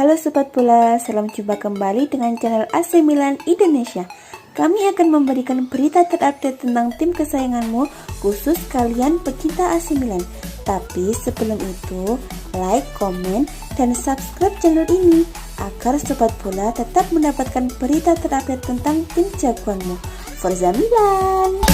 Halo Sobat Bola, salam jumpa kembali dengan channel AC Milan Indonesia. Kami akan memberikan berita terupdate tentang tim kesayanganmu, khusus kalian pecinta AC Milan. Tapi sebelum itu, like, komen, dan subscribe channel ini agar Sobat Bola tetap mendapatkan berita terupdate tentang tim jagoanmu. Forza Milan!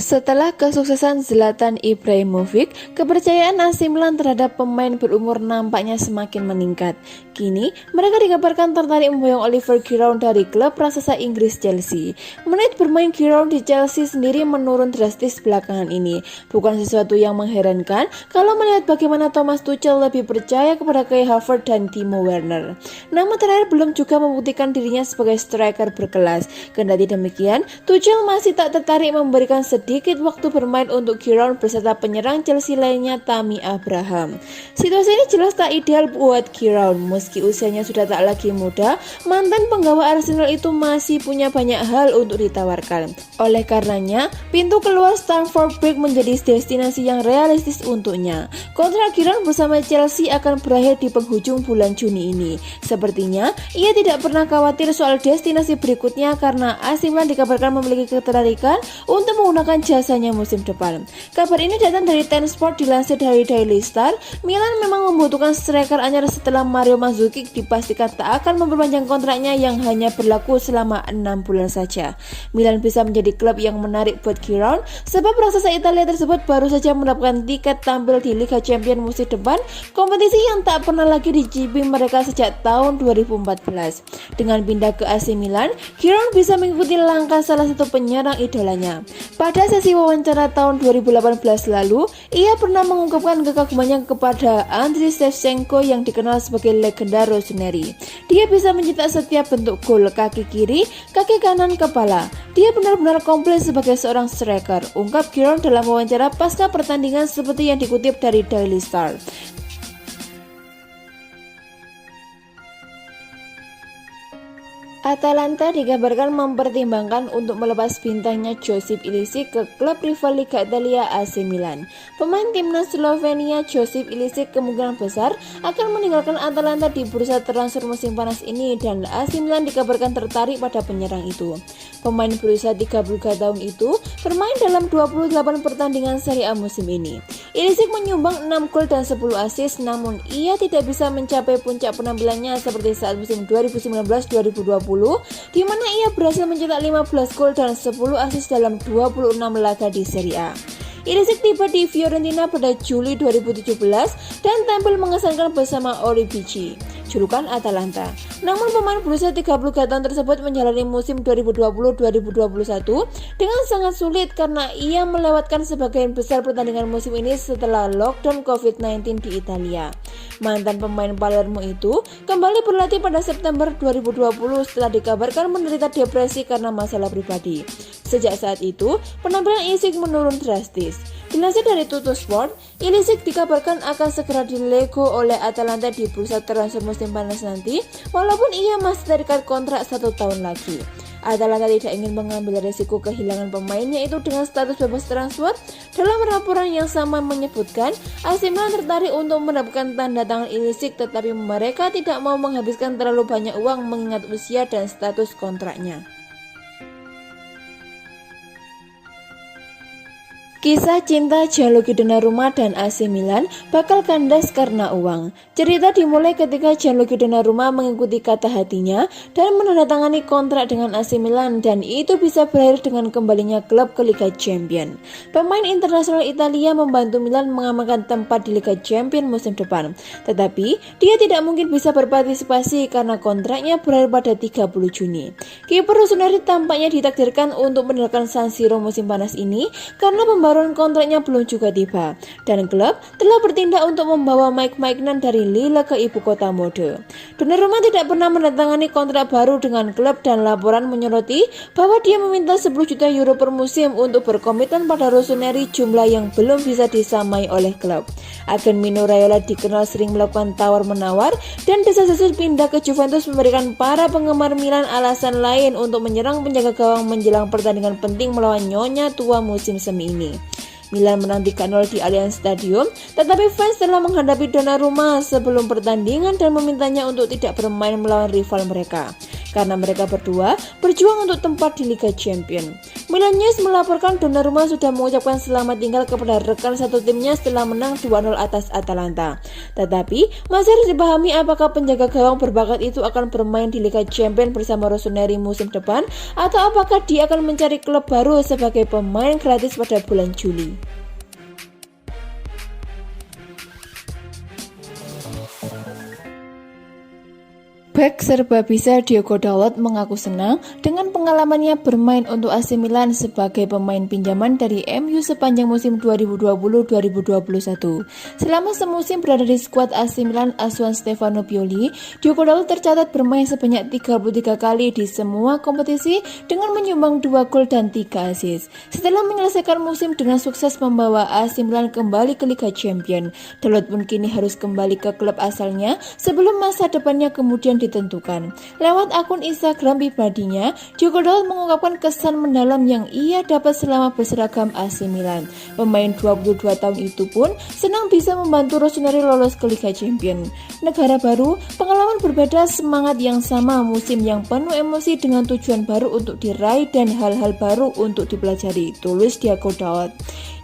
Setelah kesuksesan Zlatan Ibrahimovic, kepercayaan AC Milan terhadap pemain berumur nampaknya semakin meningkat. Kini, mereka dikabarkan tertarik memboyong Oliver Giroud dari klub raksasa Inggris Chelsea. Menit bermain Giroud di Chelsea sendiri menurun drastis belakangan ini. Bukan sesuatu yang mengherankan kalau melihat bagaimana Thomas Tuchel lebih percaya kepada Kai Havertz dan Timo Werner. Namun terakhir belum juga membuktikan dirinya sebagai striker berkelas. Kendati demikian, Tuchel masih tak tertarik memberikan sedikit waktu bermain untuk Giroud beserta penyerang Chelsea lainnya Tammy Abraham. Situasi ini jelas tak ideal buat Giroud. Meski usianya sudah tak lagi muda, mantan penggawa Arsenal itu masih punya banyak hal untuk ditawarkan. Oleh karenanya, pintu keluar Stamford Bridge menjadi destinasi yang realistis untuknya. Kontrak Giroud bersama Chelsea akan berakhir di penghujung bulan Juni ini. Sepertinya, ia tidak pernah khawatir soal destinasi berikutnya karena AC Milan dikabarkan memiliki ketertarikan untuk menggunakan jasanya musim depan. Kabar ini datang dari Ten Sport dilansir dari Daily Star. Milan memang membutuhkan striker anyar setelah Mario Mandzukic dipastikan tak akan memperpanjang kontraknya yang hanya berlaku selama 6 bulan saja. Milan bisa menjadi klub yang menarik buat Giroud sebab raksasa Italia tersebut baru saja mendapatkan tiket tampil di Liga Champions musim depan, kompetisi yang tak pernah lagi dicipi mereka sejak tahun 2014. Dengan pindah ke AC Milan, Giroud bisa mengikuti langkah salah satu penyerang idolanya. Pada sesi wawancara tahun 2018 lalu, ia pernah mengungkapkan kekagumannya kepada Andriy Shevchenko yang dikenal sebagai legenda Rossoneri. Dia bisa mencetak setiap bentuk gol, kaki kiri, kaki kanan, kepala. Dia benar-benar komplit sebagai seorang striker, ungkap Giroud dalam wawancara pasca pertandingan seperti yang dikutip dari Daily Star. Atalanta dikabarkan mempertimbangkan untuk melepas bintangnya Josip Ilicic ke klub rival Liga Italia AC Milan. Pemain timnas Slovenia Josip Ilicic kemungkinan besar akan meninggalkan Atalanta di bursa transfer musim panas ini dan AC Milan dikabarkan tertarik pada penyerang itu. Pemain berusia 33 tahun itu bermain dalam 28 pertandingan Serie A musim ini. Ilicic menyumbang 6 gol dan 10 assist, namun ia tidak bisa mencapai puncak penampilannya seperti saat musim 2019-2020 di mana ia berhasil mencetak 15 gol dan 10 assist dalam 26 laga di Serie A. Ilicic tiba di Fiorentina pada Juli 2017 dan tampil mengesankan bersama Oribici, julukan Atalanta. Namun pemain berusia 33 tahun tersebut menjalani musim 2020-2021 dengan sangat sulit karena ia melewatkan sebagian besar pertandingan musim ini setelah lockdown COVID-19 di Italia. Mantan pemain Palermo itu kembali berlatih pada September 2020 setelah dikabarkan menderita depresi karena masalah pribadi. Sejak saat itu, penampilan Ilicic menurun drastis. Dilansir dari Tuttosport, Ilicic dikabarkan akan segera dilego oleh Atalanta di bursa transfer musim panas nanti, walaupun ia masih terikat kontrak 1 tahun lagi. Atalanta tidak ingin mengambil risiko kehilangan pemainnya itu dengan status bebas transfer. Dalam laporan yang sama menyebutkan, AC Milan tertarik untuk mendapatkan tanda tangan Ilicic, tetapi mereka tidak mau menghabiskan terlalu banyak uang mengingat usia dan status kontraknya. Kisah cinta Gianluigi Donnarumma dan AC Milan bakal kandas karena uang. Cerita dimulai ketika Gianluigi Donnarumma mengikuti kata hatinya dan menandatangani kontrak dengan AC Milan dan itu bisa berakhir dengan kembalinya klub ke Liga Champions. Pemain internasional Italia membantu Milan mengamankan tempat di Liga Champions musim depan. Tetapi dia tidak mungkin bisa berpartisipasi karena kontraknya berakhir pada 30 Juni. Kiper Rossoneri tampaknya ditakdirkan untuk meninggalkan San Siro musim panas ini karena pembaruan pembaruan kontraknya belum juga tiba, dan klub telah bertindak untuk membawa Mike Maignan dari Lille ke ibu kota mode. Donnarumma tidak pernah menandatangani kontrak baru dengan klub dan laporan menyoroti bahwa dia meminta 10 juta euro per musim untuk berkomitmen pada Rossoneri, jumlah yang belum bisa disamai oleh klub. Agen Mino Raiola dikenal sering melakukan tawar-menawar dan desas-desus pindah ke Juventus memberikan para penggemar Milan alasan lain untuk menyerang penjaga gawang menjelang pertandingan penting melawan nyonya tua musim semi ini. Milan menang 3-0 di Allianz Stadium, tetapi fans telah menghadapi Donnarumma sebelum pertandingan dan memintanya untuk tidak bermain melawan rival mereka, karena mereka berdua berjuang untuk tempat di Liga Champions. Milan News melaporkan Donnarumma sudah mengucapkan selamat tinggal kepada rekan satu timnya setelah menang 2-0 atas Atalanta. Tetapi masih harus dipahami apakah penjaga gawang berbakat itu akan bermain di Liga Champions bersama Rossoneri musim depan, atau apakah dia akan mencari klub baru sebagai pemain gratis pada bulan Juli. Bek serba bisa Diogo Dalot mengaku senang dengan pengalamannya bermain untuk AC Milan sebagai pemain pinjaman dari MU sepanjang musim 2020-2021. Selama semusim berada di skuad AC Milan asuhan Stefano Pioli, Diogo Dalot tercatat bermain sebanyak 33 kali di semua kompetisi dengan menyumbang 2 gol dan 3 assist. Setelah menyelesaikan musim dengan sukses membawa AC Milan kembali ke Liga Champions, Dalot pun kini harus kembali ke klub asalnya sebelum masa depannya kemudian ditentukan. Lewat akun Instagram pribadinya, Diogo Dalot mengungkapkan kesan mendalam yang ia dapat selama berseragam AC Milan. Pemain 22 tahun itu pun senang bisa membantu Rossoneri lolos ke Liga Champions. Negara baru, pengalaman berbeda, semangat yang sama, musim yang penuh emosi dengan tujuan baru untuk diraih dan hal-hal baru untuk dipelajari, tulis Diogo Dalot.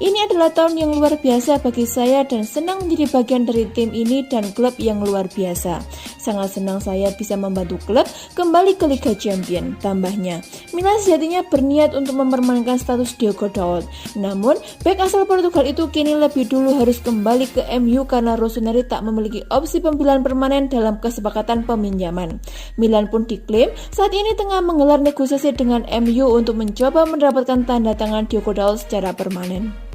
Ini adalah tahun yang luar biasa bagi saya dan senang menjadi bagian dari tim ini dan klub yang luar biasa. Sangat senang saya bisa membantu klub kembali ke Liga Champions, tambahnya. Milan sejatinya berniat untuk mempermainkan status Diogo Dalot. Namun, bek asal Portugal itu kini lebih dulu harus kembali ke MU karena Rossoneri tak memiliki opsi pembelian permanen dalam kesepakatan peminjaman. Milan pun diklaim saat ini tengah menggelar negosiasi dengan MU untuk mencoba mendapatkan tanda tangan Diogo Dalot secara permanen.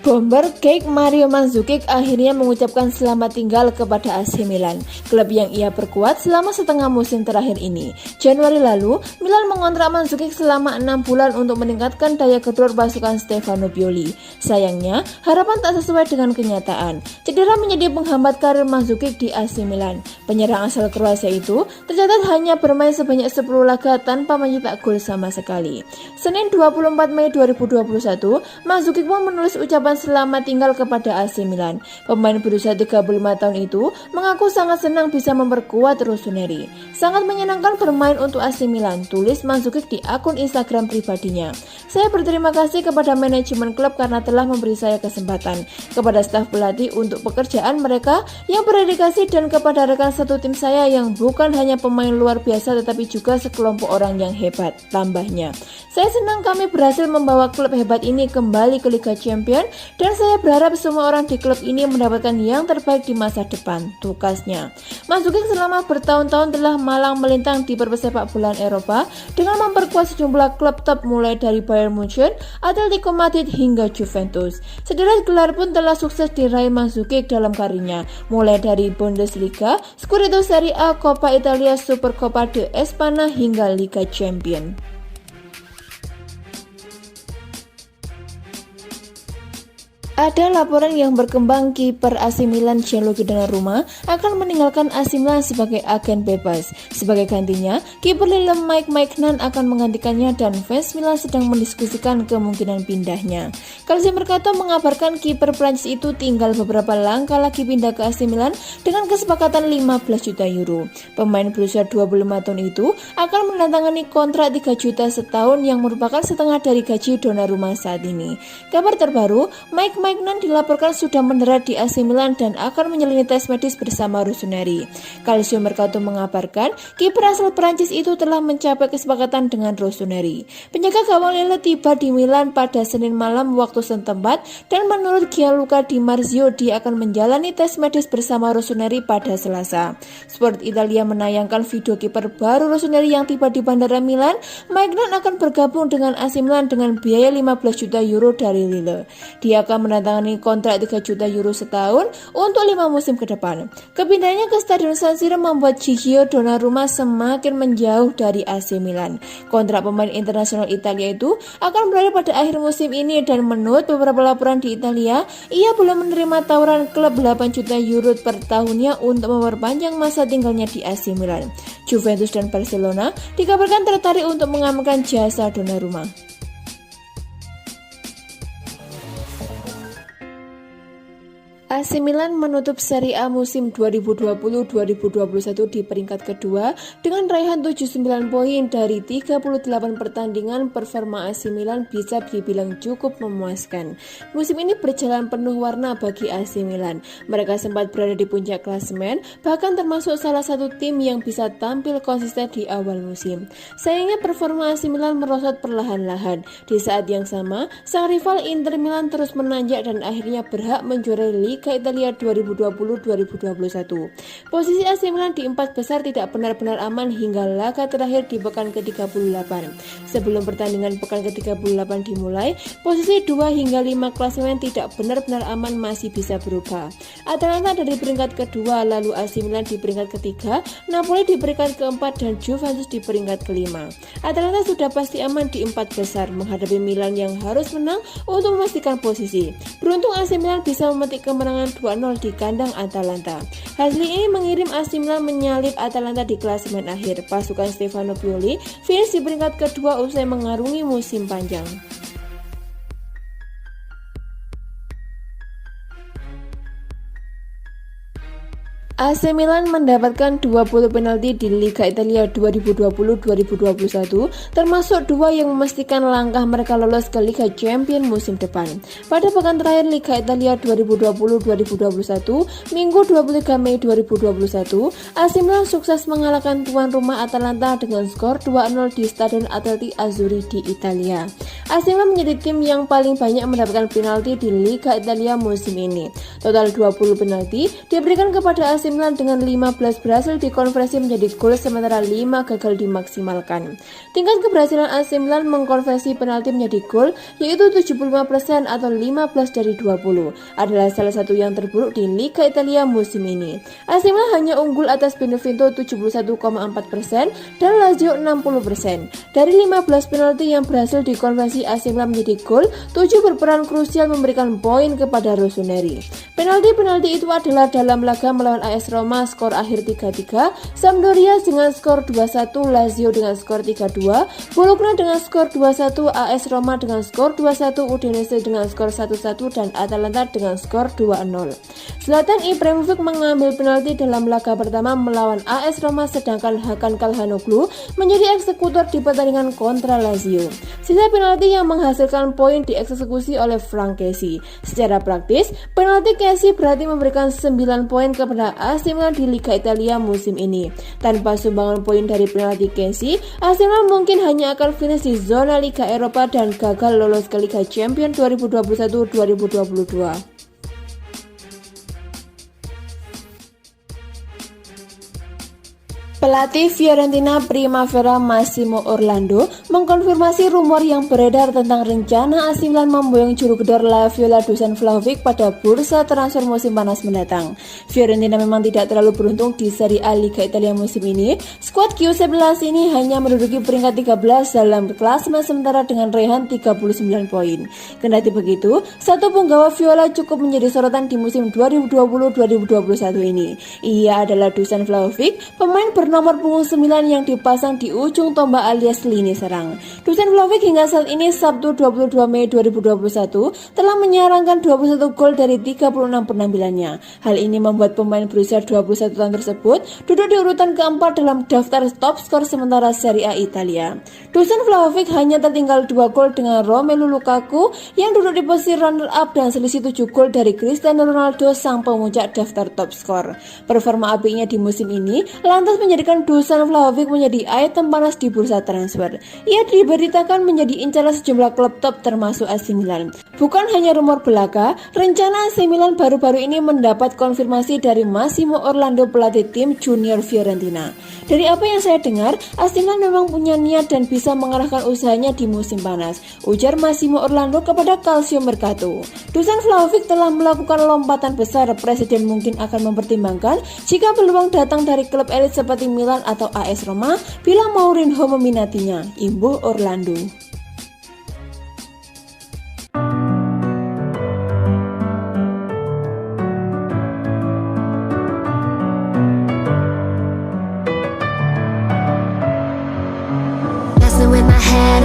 Bomber Cake Mario Mandzukic akhirnya mengucapkan selamat tinggal kepada AC Milan, klub yang ia perkuat selama setengah musim terakhir ini. Januari lalu, Milan mengontrak Mandzukic selama 6 bulan untuk meningkatkan daya gedor pasukan Stefano Pioli. Sayangnya, harapan tak sesuai dengan kenyataan. Cedera menjadi penghambat karir Mandzukic di AC Milan. Penyerang asal Kroasia itu tercatat hanya bermain sebanyak 10 laga tanpa mencetak gol sama sekali. Senin 24 Mei 2021, Mandzukic pun menulis ucapan selamat tinggal kepada AC Milan. Pemain berusia 35 tahun itu mengaku sangat senang bisa memperkuat Rossoneri. Sangat menyenangkan bermain untuk AC Milan, tulis Mandzukic di akun Instagram pribadinya. Saya berterima kasih kepada manajemen klub karena telah memberi saya kesempatan, kepada staf pelatih untuk pekerjaan mereka yang berdedikasi, dan kepada rekan satu tim saya yang bukan hanya pemain luar biasa tetapi juga sekelompok orang yang hebat, tambahnya. Saya senang kami berhasil membawa klub hebat ini kembali ke Liga Champions dan saya berharap semua orang di klub ini mendapatkan yang terbaik di masa depan, tukasnya. Mandzukic selama bertahun-tahun telah malang melintang di persepak bolaan Eropa dengan memperkuat sejumlah klub top mulai dari Bayern Munchen, Atletico Madrid hingga Juventus. Sederet gelar pun telah sukses diraih Mandzukic dalam karirnya, mulai dari Bundesliga, Scudetto Serie A, Coppa Italia, Supercoppa de España hingga Liga Champions. Ada laporan yang berkembang kiper AC Milan Gianluigi Donnarumma akan meninggalkan AC Milan sebagai agen bebas. Sebagai gantinya, kiper Lille Mike Maignan akan menggantikannya dan fans Milan sedang mendiskusikan kemungkinan pindahnya. Calcio Mercato mengabarkan kiper Prancis itu tinggal beberapa langkah lagi pindah ke AC Milan dengan kesepakatan 15 juta euro. Pemain berusia 25 tahun itu akan menandatangani kontrak 3 juta setahun yang merupakan setengah dari gaji Donnarumma saat ini. Kabar terbaru, Mike Maignan dilaporkan sudah mendarat di AC Milan dan akan menjalani tes medis bersama Rossoneri. Calcio Mercato mengabarkan kiper asal Prancis itu telah mencapai kesepakatan dengan Rossoneri. Penjaga gawang Lille tiba di Milan pada Senin malam waktu setempat dan menurut Gianluca Di Marzio dia akan menjalani tes medis bersama Rossoneri pada Selasa. Sport Italia menayangkan video kiper baru Rossoneri yang tiba di Bandara Milan. Maignan akan bergabung dengan AC Milan dengan biaya 15 juta euro dari Lille. Dia akan menandatangani kontrak 3 juta euro setahun untuk 5 musim ke depan. Kepindahannya ke Stadion San Siro membuat Gigio Donnarumma semakin menjauh dari AC Milan. Kontrak pemain internasional Italia itu akan berakhir pada akhir musim ini dan menurut beberapa laporan di Italia, ia belum menerima tawaran klub 8 juta euro per tahunnya untuk memperpanjang masa tinggalnya di AC Milan. Juventus dan Barcelona dikabarkan tertarik untuk mengamankan jasa Donnarumma. AC Milan menutup Serie A musim 2020-2021 di peringkat kedua dengan raihan 79 poin dari 38 pertandingan. Performa AC Milan bisa dibilang cukup memuaskan. Musim ini berjalan penuh warna bagi AC Milan. Mereka sempat berada di puncak klasemen, bahkan termasuk salah satu tim yang bisa tampil konsisten di awal musim. Sayangnya performa AC Milan merosot perlahan-lahan. Di saat yang sama, sang rival Inter Milan terus menanjak dan akhirnya berhak menjuarai Liga Italia 2020-2021. Posisi AC Milan di 4 besar tidak benar-benar aman hingga laga terakhir di pekan ke-38. Sebelum pertandingan pekan ke-38 dimulai, posisi 2 hingga 5 klasemen tidak benar-benar aman masih bisa berubah. Atalanta dari peringkat kedua, lalu AC Milan di peringkat ketiga, Napoli di peringkat keempat dan Juventus di peringkat kelima. Atalanta sudah pasti aman di 4 besar menghadapi Milan yang harus menang untuk memastikan posisi. Beruntung AC Milan bisa memetik kemenangan 2-0 di kandang Atalanta. Hasil ini mengirim AC Milan menyalip Atalanta di klasemen akhir. Pasukan Stefano Pioli finish di peringkat kedua usai mengarungi musim panjang. AC Milan mendapatkan 20 penalti di Liga Italia 2020-2021, termasuk 2 yang memastikan langkah mereka lolos ke Liga Champions musim depan. Pada pekan terakhir Liga Italia 2020-2021, Minggu 23 Mei 2021, AC Milan sukses mengalahkan tuan rumah Atalanta dengan skor 2-0 di Stadion Atleti Azzurri di Italia. AC Milan menjadi tim yang paling banyak mendapatkan penalti di Liga Italia musim ini. Total 20 penalti diberikan kepada AC Milan dengan 15 berhasil dikonversi menjadi gol sementara 5 gagal dimaksimalkan. Tingkat keberhasilan AC Milan mengkonversi penalti menjadi gol yaitu 75% atau 15 dari 20 adalah salah satu yang terburuk di Liga Italia musim ini. AC Milan hanya unggul atas Benevento 71,4% dan Lazio 60%. Dari 15 penalti yang berhasil dikonversi AC Milan menjadi gol, 7 berperan krusial memberikan poin kepada Rossoneri. Penalti-penalti itu adalah dalam laga melawan AS Roma skor akhir 3-3, Sampdoria dengan skor 2-1, Lazio dengan skor 3-2, Bologna dengan skor 2-1, AS Roma dengan skor 2-1, Udinese dengan skor 1-1 dan Atalanta dengan skor 2-0. Zlatan Ibrahimovic mengambil penalti dalam laga pertama melawan AS Roma sedangkan Hakan Calhanoglu menjadi eksekutor di pertandingan kontra Lazio. Sisa penalti yang menghasilkan poin dieksekusi oleh Frank Kessie. Secara praktis, penalti Kessie berarti memberikan 9 poin kepada AC Milan di Liga Italia musim ini. Tanpa sumbangan poin dari penalti Kessie, AC Milan mungkin hanya akan finish di zona Liga Eropa dan gagal lolos ke Liga Champions 2021-2022. Pelatih Fiorentina Primavera Massimo Orlando mengkonfirmasi rumor yang beredar tentang rencana AC Milan memboyong juru gedor La Viola Dusan Vlahovic pada bursa transfer musim panas mendatang. Fiorentina memang tidak terlalu beruntung di Serie A Liga Italia musim ini. Skuad Q11 ini hanya menduduki peringkat 13 dalam klasemen sementara dengan raihan 39 poin. Kendati begitu, satu punggawa Viola cukup menjadi sorotan di musim 2020-2021 ini. Ia adalah Dusan Vlahovic, pemain bernomor punggung 9 yang dipasang di ujung tombak alias lini serang. Dusan Vlahovic hingga saat ini Sabtu 22 Mei 2021 telah menyarangkan 21 gol dari 36 penampilannya. Hal ini membuat pemain berusia 21 tahun tersebut duduk di urutan keempat dalam daftar top skor sementara Serie A Italia. Dusan Vlahovic hanya tertinggal 2 gol dengan Romelu Lukaku yang duduk di posisi runner up dan selisih 7 gol dari Cristiano Ronaldo sang pemuncak daftar top skor. Performa apinya di musim ini lantas menjadikan Dusan Vlahovic menjadi item panas di bursa transfer. Ia diberitakan menjadi incaran sejumlah klub top termasuk AC Milan. Bukan hanya rumor belaka, rencana AC Milan baru-baru ini mendapat konfirmasi dari Massimo Orlando, pelatih tim junior Fiorentina. Dari apa yang saya dengar, AC Milan memang punya niat dan bisa mengarahkan usahanya di musim panas, ujar Massimo Orlando kepada Calcio Mercato. Dusan Vlahovic telah melakukan lompatan besar. Presiden mungkin akan mempertimbangkan jika peluang datang dari klub elit seperti Milan atau AS Roma bila Mourinho meminatinya, imbuh Orlando. Messing with my head,